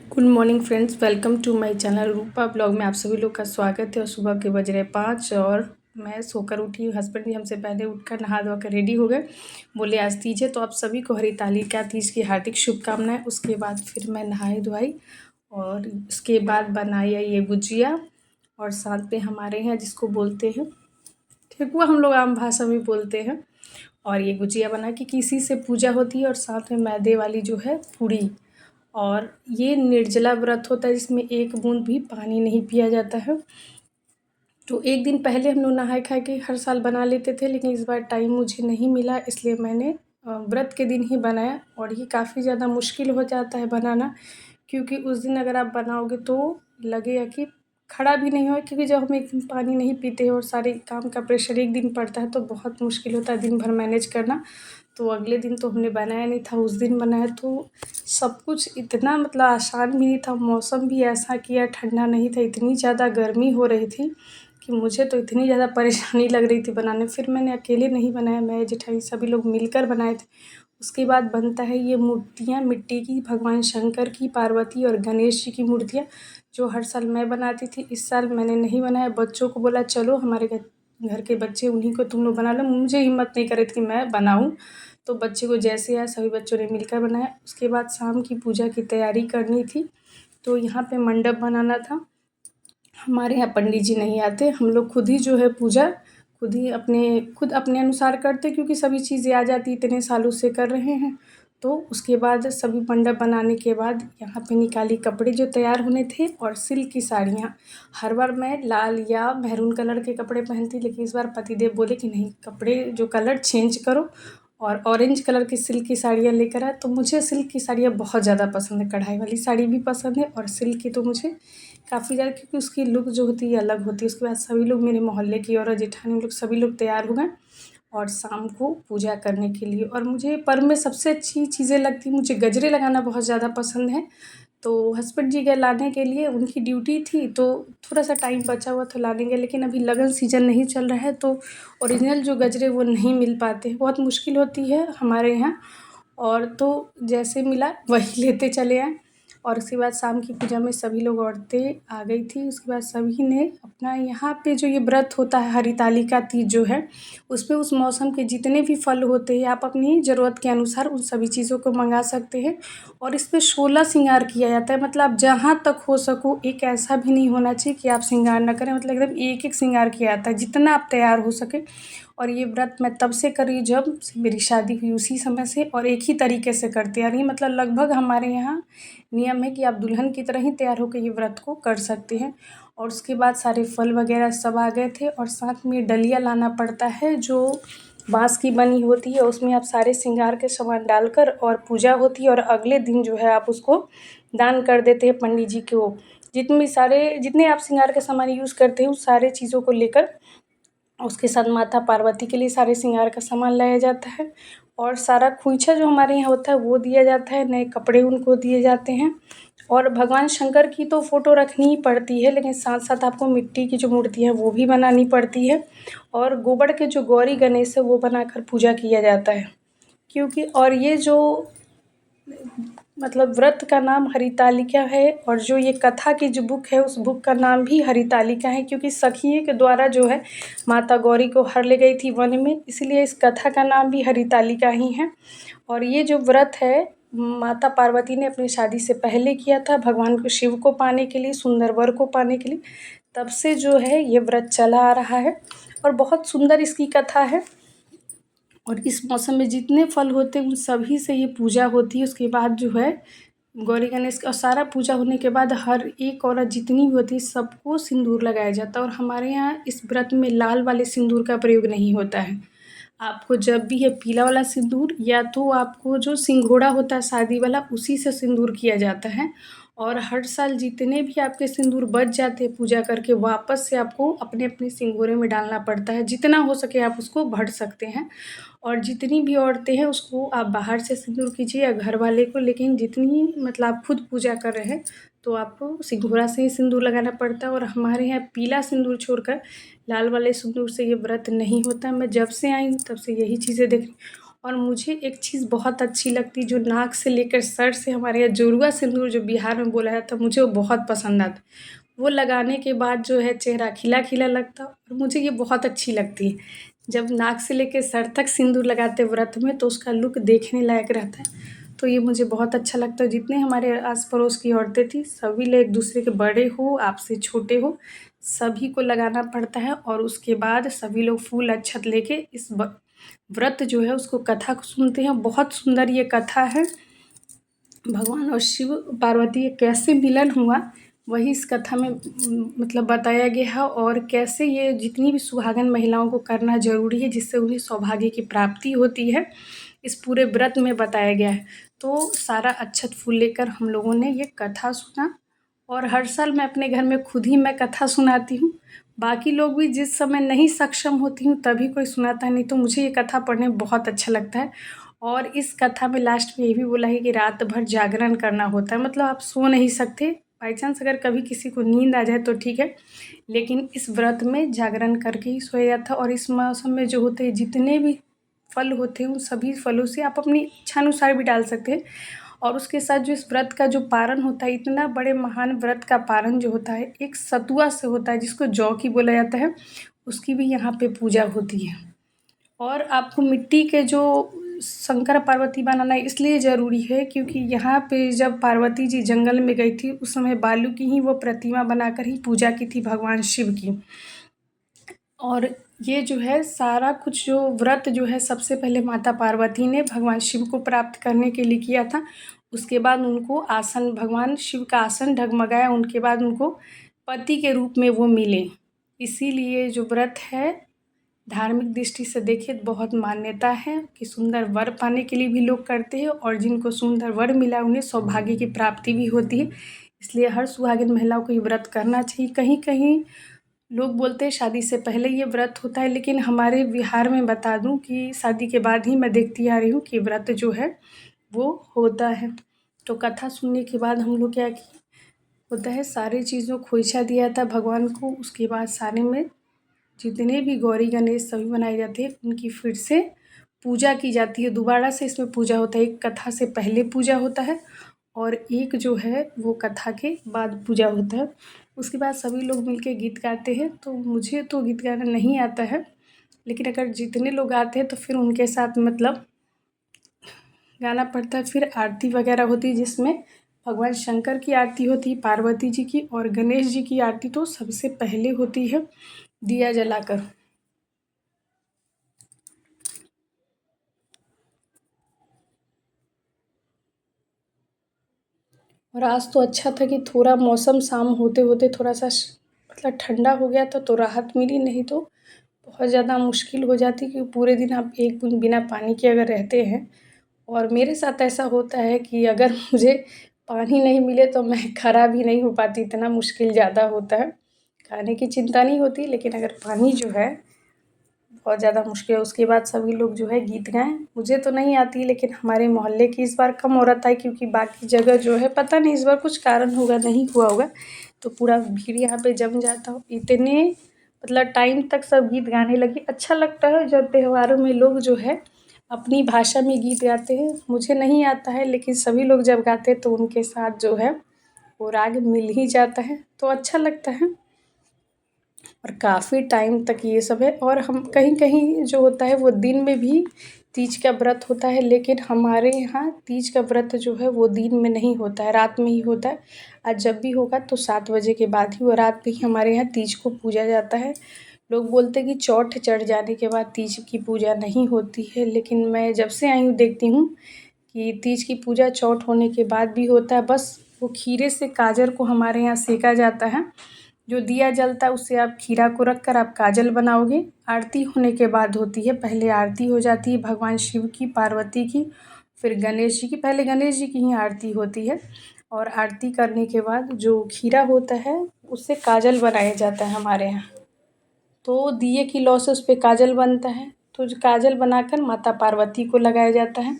Good morning friends, welcome to my channel Rupa blog में आप सभी लोग का स्वागत है। और सुबह के बज रहे 5 और मैं सोकर उठी हूँ। हस्बैंड भी हमसे पहले उठकर नहा धोकर कर रेडी हो गए। बोले आज तीज है तो आप सभी को हरितालिका तीज की हार्दिक शुभकामनाएं। उसके बाद फिर मैं नहाई धोई और उसके बाद बनाई ये गुजिया और साथ में हमारे यहाँ जिसको बोलते हैं ठेकुआ, हम लोग आम भाषा में बोलते हैं। और ये गुजिया बना के किसी से पूजा होती है और साथ में मैदे वाली जो है पूड़ी। और ये निर्जला व्रत होता है जिसमें एक बूंद भी पानी नहीं पिया जाता है। तो एक दिन पहले हम लोग नहाए खाए के हर साल बना लेते थे, लेकिन इस बार टाइम मुझे नहीं मिला, इसलिए मैंने व्रत के दिन ही बनाया। और ये काफ़ी ज़्यादा मुश्किल हो जाता है बनाना, क्योंकि उस दिन अगर आप बनाओगे तो लगेगा कि खड़ा भी नहीं हो, क्योंकि जब हम एक दिन पानी नहीं पीते और सारे काम का प्रेशर एक दिन पड़ता है तो बहुत मुश्किल होता है दिन भर मैनेज करना। तो अगले दिन तो हमने बनाया नहीं था, उस दिन बनाया। तो सब कुछ इतना मतलब आसान भी नहीं था, मौसम भी ऐसा किया, ठंडा नहीं था, इतनी ज़्यादा गर्मी हो रही थी कि मुझे तो इतनी ज़्यादा परेशानी लग रही थी बनाने। फिर मैंने अकेले नहीं बनाया, मैं जेठानी सभी लोग मिलकर बनाए थे। उसके बाद बनता है ये मूर्तियाँ मिट्टी की, भगवान शंकर की, पार्वती और गणेश जी की मूर्तियाँ, जो हर साल मैं बनाती थी। इस साल मैंने नहीं बनाया, बच्चों को बोला चलो हमारे घर के बच्चे उन्हीं को तुम लोग बना लो। मुझे हिम्मत नहीं कर रही थी कि मैं बनाऊँ, तो बच्चे को जैसे आया सभी बच्चों ने मिलकर बनाया। उसके बाद शाम की पूजा की तैयारी करनी थी, तो यहाँ पे मंडप बनाना था। हमारे यहाँ पंडित जी नहीं आते, हम लोग खुद ही जो है पूजा खुद अपने अनुसार करते, क्योंकि सभी चीज़ें आ जाती, इतने सालों से कर रहे हैं। तो उसके बाद सभी मंडप बनाने के बाद यहाँ पे निकाली कपड़े जो तैयार होने थे और सिल्क की साड़ियाँ। हर बार मैं लाल या मैरून कलर के कपड़े पहनती, लेकिन इस बार पतिदेव बोले कि नहीं, कपड़े जो कलर चेंज करो और ऑरेंज कलर की सिल्क की साड़ियाँ लेकर आए। तो मुझे सिल्क की साड़ियाँ बहुत ज़्यादा पसंद है, कढ़ाई वाली साड़ी भी पसंद है और सिल्क की तो मुझे काफ़ी ज़्यादा, क्योंकि उसकी लुक जो होती है अलग होती है। उसके बाद सभी लोग मेरे मोहल्ले की और जेठानी लोग सभी लोग तैयार हो गए और शाम को पूजा करने के लिए। और मुझे पर्व में सबसे अच्छी चीज़ें लगती, मुझे गजरे लगाना बहुत ज़्यादा पसंद है। तो हस्बैंड जी गए लाने के लिए, उनकी ड्यूटी थी, तो थोड़ा सा टाइम बचा हुआ तो लाने गए, लेकिन अभी लगन सीजन नहीं चल रहा है तो ओरिजिनल जो गजरे वो नहीं मिल पाते, बहुत मुश्किल होती है हमारे यहाँ। और तो जैसे मिला वही लेते चले आए। और उसके बाद शाम की पूजा में सभी लोग औरतें आ गई थी। उसके बाद सभी ने अपना यहाँ पे जो ये व्रत होता है हरितालिका तीज जो है, उसमें उस मौसम के जितने भी फल होते हैं आप अपनी ज़रूरत के अनुसार उन सभी चीज़ों को मंगा सकते हैं। और इसमें 16 श्रृंगार किया जाता है, मतलब जहाँ तक हो सको एक ऐसा भी नहीं होना चाहिए कि आप श्रृंगार ना करें, मतलब एकदम एक एक श्रृंगार किया जाता है जितना आप तैयार हो सके। और ये व्रत मैं तब से कर रही हूँ जब से मेरी शादी हुई, उसी समय से, और एक ही तरीके से करते आ रही हूँ। मतलब लगभग हमारे यहाँ नियम है कि आप दुल्हन की तरह ही तैयार होकर ये व्रत को कर सकते हैं। और उसके बाद सारे फल वगैरह सब आ गए थे और साथ में डलिया लाना पड़ता है जो बाँस की बनी होती है, उसमें आप सारे श्रृंगार के सामान डालकर और पूजा होती है। और अगले दिन जो है आप उसको दान कर देते हैं पंडित जी को। जितने आप श्रृंगार के सामान यूज़ करते हैं उस सारे चीज़ों को लेकर उसके साथ माता पार्वती के लिए सारे श्रृंगार का सामान लाया जाता है। और सारा खोइंचा जो हमारे यहाँ होता है वो दिया जाता है, नए कपड़े उनको दिए जाते हैं। और भगवान शंकर की तो फ़ोटो रखनी ही पड़ती है, लेकिन साथ साथ आपको मिट्टी की जो मूर्ति है वो भी बनानी पड़ती है। और गोबर के जो गौरी गणेश है वो बनाकर पूजा किया जाता है, क्योंकि और ये जो मतलब व्रत का नाम हरितालिका है। और जो ये कथा की जो बुक है उस बुक का नाम भी हरितालिका है, क्योंकि सखियों के द्वारा जो है माता गौरी को हर ले गई थी वन में, इसलिए इस कथा का नाम भी हरितालिका ही है। और ये जो व्रत है माता पार्वती ने अपनी शादी से पहले किया था, भगवान को शिव को पाने के लिए, सुंदर वर को पाने के लिए। तब से जो है ये व्रत चला आ रहा है और बहुत सुंदर इसकी कथा है। और इस मौसम में जितने फल होते हैं उन सभी से ये पूजा होती है। उसके बाद जो है गौरी गणेश का सारा पूजा होने के बाद हर एक औरत जितनी भी होती है सबको सिंदूर लगाया जाता है। और हमारे यहाँ इस व्रत में लाल वाले सिंदूर का प्रयोग नहीं होता है, आपको जब भी ये पीला वाला सिंदूर या तो आपको जो सिंघोड़ा होता है शादी वाला उसी से सिंदूर किया जाता है। और हर साल जितने भी आपके सिंदूर बच जाते हैं पूजा करके वापस से आपको अपने अपने सिंघोरे में डालना पड़ता है, जितना हो सके आप उसको भर सकते हैं। और जितनी भी औरतें हैं उसको आप बाहर से सिंदूर कीजिए या घर वाले को, लेकिन जितनी मतलब आप खुद पूजा कर रहे हैं तो आपको सिंघोरा से ही सिंदूर लगाना पड़ता है। और हमारे यहाँ पीला सिंदूर छोड़कर लाल वाले सिंदूर से ये व्रत नहीं होता। मैं जब से आई हूँ तब से यही चीज़ें देख रही हूँ। और मुझे एक चीज़ बहुत अच्छी लगती है, जो नाक से लेकर सर से हमारे यहाँ जोरुआ सिंदूर जो बिहार में बोला जाता है, मुझे वो बहुत पसंद आता है। वो लगाने के बाद जो है चेहरा खिला-खिला लगता है और मुझे ये बहुत अच्छी लगती है। जब नाक से लेके सर तक सिंदूर लगाते हैं व्रत में तो उसका लुक देखने लायक रहता है। तो ये मुझे बहुत अच्छा लगता है। जितने हमारे आस-पड़ोस की औरतें थी सभी लोग एक-दूसरे के बड़े हो, आपसे छोटे हो, सभी को लगाना पड़ता है और उसके बाद सभी लोग फूल अक्षत लेके इस व्रत जो है उसको कथा को सुनते हैं। बहुत सुंदर ये कथा है। भगवान और शिव पार्वती का कैसे मिलन हुआ वही इस कथा में मतलब बताया गया है और कैसे ये जितनी भी सुहागन महिलाओं को करना ज़रूरी है जिससे उन्हें सौभाग्य की प्राप्ति होती है, इस पूरे व्रत में बताया गया है। तो सारा अक्षत फूल लेकर हम लोगों ने ये कथा सुना और हर साल मैं अपने घर में खुद ही मैं कथा सुनाती हूँ। बाकी लोग भी जिस समय नहीं सक्षम होती हूँ तभी कोई सुनाता है, नहीं तो मुझे ये कथा पढ़ने में बहुत अच्छा लगता है। और इस कथा में लास्ट में ये भी बोला है कि रात भर जागरण करना होता है, मतलब आप सो नहीं सकते। बाई चांस अगर कभी किसी को नींद आ जाए तो ठीक है, लेकिन इस व्रत में जागरण करके ही सोया जाता है। और इस मौसम में जो होते हैं जितने भी फल होते हैं उन सभी फलों से आप अपनी इच्छानुसार भी डाल सकते हैं। और उसके साथ जो इस व्रत का जो पारण होता है, इतना बड़े महान व्रत का पारण जो होता है एक सतुआ से होता है जिसको जौ की बोला जाता है, उसकी भी यहाँ पे पूजा होती है। और आपको मिट्टी के जो शंकर पार्वती बनाना इसलिए ज़रूरी है क्योंकि यहाँ पे जब पार्वती जी जंगल में गई थी उस समय बालू की ही वो प्रतिमा बनाकर ही पूजा की थी भगवान शिव की। और ये जो है सारा कुछ जो व्रत जो है सबसे पहले माता पार्वती ने भगवान शिव को प्राप्त करने के लिए किया था। उसके बाद उनको आसन भगवान शिव का आसन डगमगाया, उनके बाद उनको पति के रूप में वो मिले। इसीलिए जो व्रत है धार्मिक दृष्टि से देखें तो बहुत मान्यता है कि सुंदर वर पाने के लिए भी लोग करते हैं और जिनको सुंदर वर मिला उन्हें सौभाग्य की प्राप्ति भी होती है। इसलिए हर सुहागिन महिलाओं को ये व्रत करना चाहिए। कहीं-कहीं लोग बोलते हैं शादी से पहले ये व्रत होता है, लेकिन हमारे बिहार में बता दूं कि शादी के बाद ही मैं देखती आ रही हूँ कि व्रत जो है वो होता है। तो कथा सुनने के बाद हम लोग क्या किए होता है सारी चीज़ों खोइछा दिया था भगवान को। उसके बाद सारे में जितने भी गौरी गणेश सभी बनाए जाते हैं उनकी फिर से पूजा की जाती है। दोबारा से इसमें पूजा होता है। एक कथा से पहले पूजा होता है और एक जो है वो कथा के बाद पूजा होता है। उसके बाद सभी लोग मिलके गीत गाते हैं। तो मुझे तो गीत गाना नहीं आता है, लेकिन अगर जितने लोग आते हैं तो फिर उनके साथ मतलब गाना पड़ता है। फिर आरती वगैरह होती है जिसमें भगवान शंकर की आरती होती है, पार्वती जी की, और गणेश जी की आरती तो सबसे पहले होती है दिया जलाकर। और आज तो अच्छा था कि थोड़ा मौसम शाम होते-होते थोड़ा-सा मतलब ठंडा हो गया था तो राहत मिली, नहीं तो बहुत ज़्यादा मुश्किल हो जाती कि पूरे दिन आप एक बूँद बिना पानी के अगर रहते हैं। और मेरे साथ ऐसा होता है कि अगर मुझे पानी नहीं मिले तो मैं खड़ा भी नहीं हो पाती, इतना मुश्किल ज़्यादा होता है। खाने की चिंता नहीं होती, लेकिन अगर पानी जो है बहुत ज़्यादा मुश्किल है। उसके बाद सभी लोग जो है गीत गाएँ। मुझे तो नहीं आती, लेकिन हमारे मोहल्ले की इस बार कम औरत आई क्योंकि बाकी जगह जो है पता नहीं इस बार कुछ कारण होगा नहीं हुआ होगा, तो पूरा भीड़ यहाँ पे जम जाता हो। इतने मतलब टाइम तक सब गीत गाने लगी। अच्छा लगता है जब त्योहारों में लोग जो है अपनी भाषा में गीत गाते हैं। मुझे नहीं आता है, लेकिन सभी लोग जब गाते हैं तो उनके साथ जो है वो राग मिल ही जाता है, तो अच्छा लगता है। और काफ़ी टाइम तक ये सब है। और हम कहीं-कहीं जो होता है वो दिन में भी तीज का व्रत होता है, लेकिन हमारे यहाँ तीज का व्रत जो है वो दिन में नहीं होता है, रात में ही होता है। और जब भी होगा तो 7 बजे के बाद ही, और रात में ही हमारे यहाँ तीज को पूजा जाता है। लोग बोलते हैं कि चौठ चढ़ जाने के बाद तीज की पूजा नहीं होती है, लेकिन मैं जब से आई हूँ देखती हूँ कि तीज की पूजा चौठ होने के बाद भी होता है। बस वो खीरे से काजर को हमारे यहाँ सेका जाता है। जो दिया जलता है उससे आप खीरा को रख कर आप काजल बनाओगे। आरती होने के बाद होती है, पहले आरती हो जाती है भगवान शिव की, पार्वती की, फिर गणेश जी की। पहले गणेश जी की ही आरती होती है और आरती करने के बाद जो खीरा होता है उससे काजल बनाया जाता है हमारे यहाँ। तो दिए की लौ से उस पे काजल बनता है, तो जो काजल बनाकर माता पार्वती को लगाया जाता है।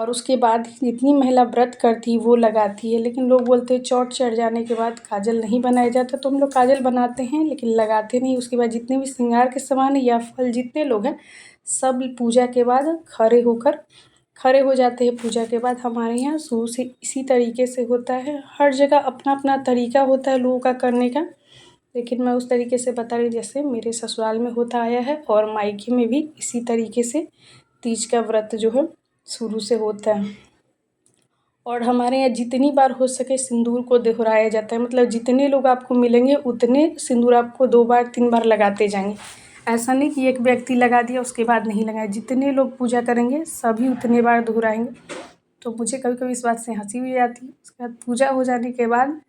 और उसके बाद जितनी महिला व्रत करती वो लगाती है। लेकिन लोग बोलते हैं चौथ चढ़ जाने के बाद काजल नहीं बनाया जाता, तो हम लोग काजल बनाते हैं लेकिन लगाते नहीं। उसके बाद जितने भी श्रृंगार के सामान या फल जितने लोग हैं सब पूजा के बाद खड़े हो जाते हैं। पूजा के बाद हमारे यहाँ शुरू से इसी तरीके से होता है। हर जगह अपना अपना तरीका होता है लोगों का करने का, लेकिन मैं उस तरीके से बता रही हूँ जैसे मेरे ससुराल में होता आया है। और मायके में भी इसी तरीके से तीज का व्रत जो है शुरू से होता है। और हमारे यहाँ जितनी बार हो सके सिंदूर को दोहराया जाता है, मतलब जितने लोग आपको मिलेंगे उतने सिंदूर आपको 2 बार 3 बार लगाते जाएंगे। ऐसा नहीं कि एक व्यक्ति लगा दिया उसके बाद नहीं लगाया, जितने लोग पूजा करेंगे सभी उतने बार दोहराएंगे। तो मुझे कभी कभी इस बात से हंसी भी आती है। उसके बाद पूजा हो जाने के बाद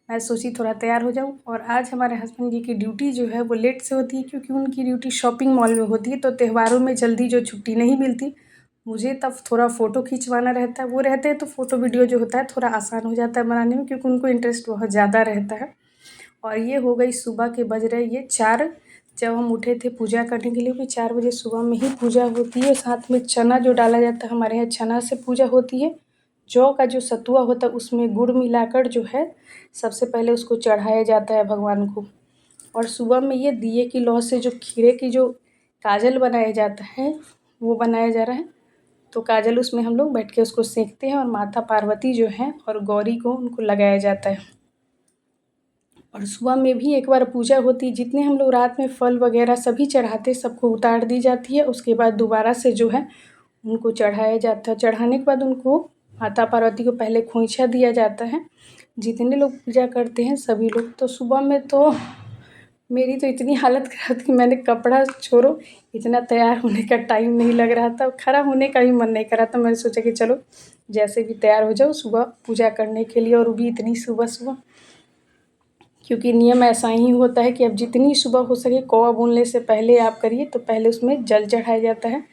मैं सोची थोड़ा तैयार हो जाऊं। और आज हमारे हस्बैंड जी की ड्यूटी जो है वो लेट से होती है, क्योंकि उनकी ड्यूटी शॉपिंग मॉल में होती है। तो त्योहारों में जल्दी जो छुट्टी नहीं मिलती, मुझे तब थोड़ा फ़ोटो खिंचवाना रहता है। वो रहते हैं तो फ़ोटो वीडियो जो होता है थोड़ा आसान हो जाता है बनाने में, क्योंकि उनको इंटरेस्ट बहुत ज़्यादा रहता है। और ये हो गई सुबह के बज रहे ये 4। जब हम उठे थे पूजा करने के लिए, भी 4 बजे सुबह में ही पूजा होती है। साथ में चना जो डाला जाता है, हमारे यहाँ चना से पूजा होती है। जौ का जो सतुआ होता है उसमें गुड़ मिलाकर जो है सबसे पहले उसको चढ़ाया जाता है भगवान को। और सुबह में ये दिए की लौ से जो खीरे की जो काजल बनाया जाता है वो बनाया जा रहा है। तो काजल उसमें हम लोग बैठ के उसको सेंकते हैं और माता पार्वती जो हैं और गौरी को उनको लगाया जाता है। और सुबह में भी एक बार पूजा होती है। जितने हम लोग रात में फल वगैरह सभी चढ़ाते सबको उतार दी जाती है। उसके बाद दोबारा से जो है उनको चढ़ाया जाता है। चढ़ाने के बाद उनको माता पार्वती को पहले खोइंछा दिया जाता है, जितने लोग पूजा करते हैं सभी लोग। तो सुबह में तो मेरी तो इतनी हालत ख़राब थी, मैंने कपड़ा छोड़ो इतना तैयार होने का टाइम नहीं लग रहा था, खड़ा होने का भी मन नहीं कर रहा था। मैंने सोचा कि चलो जैसे भी तैयार हो जाओ सुबह पूजा करने के लिए, और वो भी इतनी सुबह। क्योंकि नियम ऐसा ही होता है कि अब जितनी सुबह हो सके कौवा बोलने से पहले आप करिए, तो पहले उसमें जल चढ़ाया जाता है।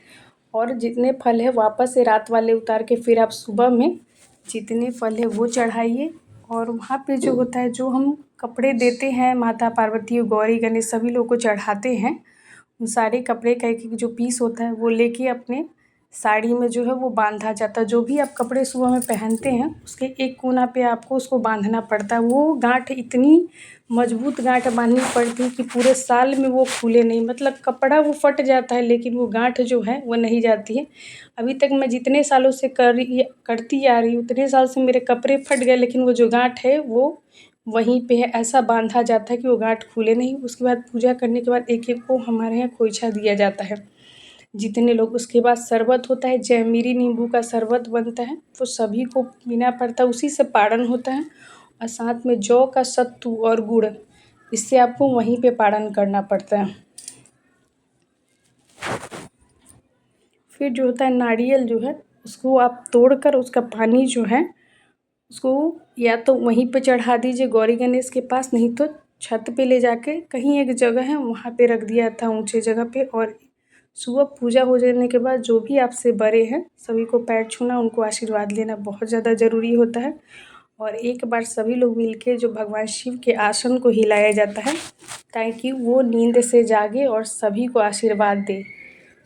और जितने फल है वापस से रात वाले उतार के फिर आप सुबह में जितने फल है वो चढ़ाइए। और वहाँ पे जो होता है, जो हम कपड़े देते हैं माता पार्वती गौरी गणेश सभी लोग को चढ़ाते हैं, उन सारे कपड़े का एक एक जो पीस होता है वो लेके अपने साड़ी में जो है वो बांधा जाता है। जो भी आप कपड़े सुबह में पहनते हैं उसके एक कोना पे आपको उसको बांधना पड़ता है। वो गांठ इतनी मजबूत गांठ बांधनी पड़ती है कि पूरे साल में वो खुले नहीं, मतलब कपड़ा वो फट जाता है लेकिन वो गांठ जो है वो नहीं जाती है। अभी तक मैं जितने सालों से करती आ रही हूँ उतने साल से मेरे कपड़े फट गए, लेकिन वो जो गांठ है वो वहीं पे है। ऐसा बांधा जाता है कि वो गांठ खुले नहीं। उसके बाद पूजा करने के बाद एक एक को हमारे यहाँ खोइछा दिया जाता है जितने लोग। उसके बाद शरबत होता है, जैमिरी नींबू का शरबत बनता है, वो सभी को पीना पड़ता है, उसी से पारण होता है। और साथ में जौ का सत्तू और गुड़, इससे आपको वहीं पे पारण करना पड़ता है। फिर जो होता है नारियल जो है उसको आप तोड़कर उसका पानी जो है उसको या तो वहीं पे चढ़ा दीजिए गौरी गणेश के पास, नहीं तो छत पे ले जाके कहीं एक जगह है वहाँ पे रख दिया था ऊंचे जगह पे। और सुबह पूजा हो जाने के बाद जो भी आपसे बड़े हैं सभी को पैर छूना, उनको आशीर्वाद लेना बहुत ज़्यादा ज़रूरी होता है। और एक बार सभी लोग मिलके जो भगवान शिव के आसन को हिलाया जाता है ताकि वो नींद से जागे और सभी को आशीर्वाद दे।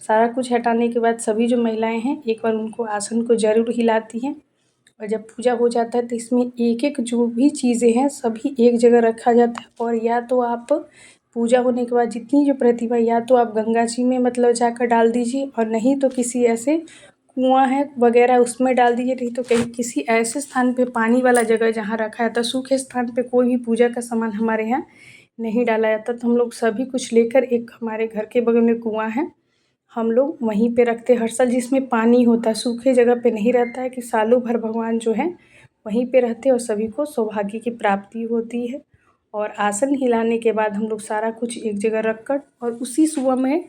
सारा कुछ हटाने के बाद सभी जो महिलाएं हैं एक बार उनको आसन को ज़रूर हिलाती हैं। और जब पूजा हो जाता है तो इसमें एक एक जो भी चीज़ें हैं सभी एक जगह रखा जाता है। और या तो आप पूजा होने के बाद जितनी जो प्रतिमा या तो आप गंगा जी में मतलब जाकर डाल दीजिए, और नहीं तो किसी ऐसे कुआँ है वगैरह उसमें डाल दीजिए, नहीं तो कहीं किसी ऐसे स्थान पे पानी वाला जगह जहाँ रखा जाता है। सूखे स्थान पे कोई भी पूजा का सामान हमारे यहाँ नहीं डाला जाता। तो हम लोग सभी कुछ लेकर, एक हमारे घर के बगल में कुआँ है हम लोग वहीं पे रखते हर साल, जिसमें पानी होता है, सूखे जगह पे नहीं रहता है, कि सालों भर भगवान जो है वहीं पे रहते और सभी को सौभाग्य की प्राप्ति होती है। और आसन हिलाने के बाद हम लोग सारा कुछ एक जगह रख कर और उसी सुबह में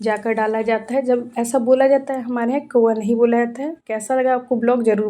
जाकर डाला जाता है। जब ऐसा बोला जाता है, हमारे यहाँ कौवा नहीं बोला जाता है। कैसा लगा आपको ब्लॉग ज़रूर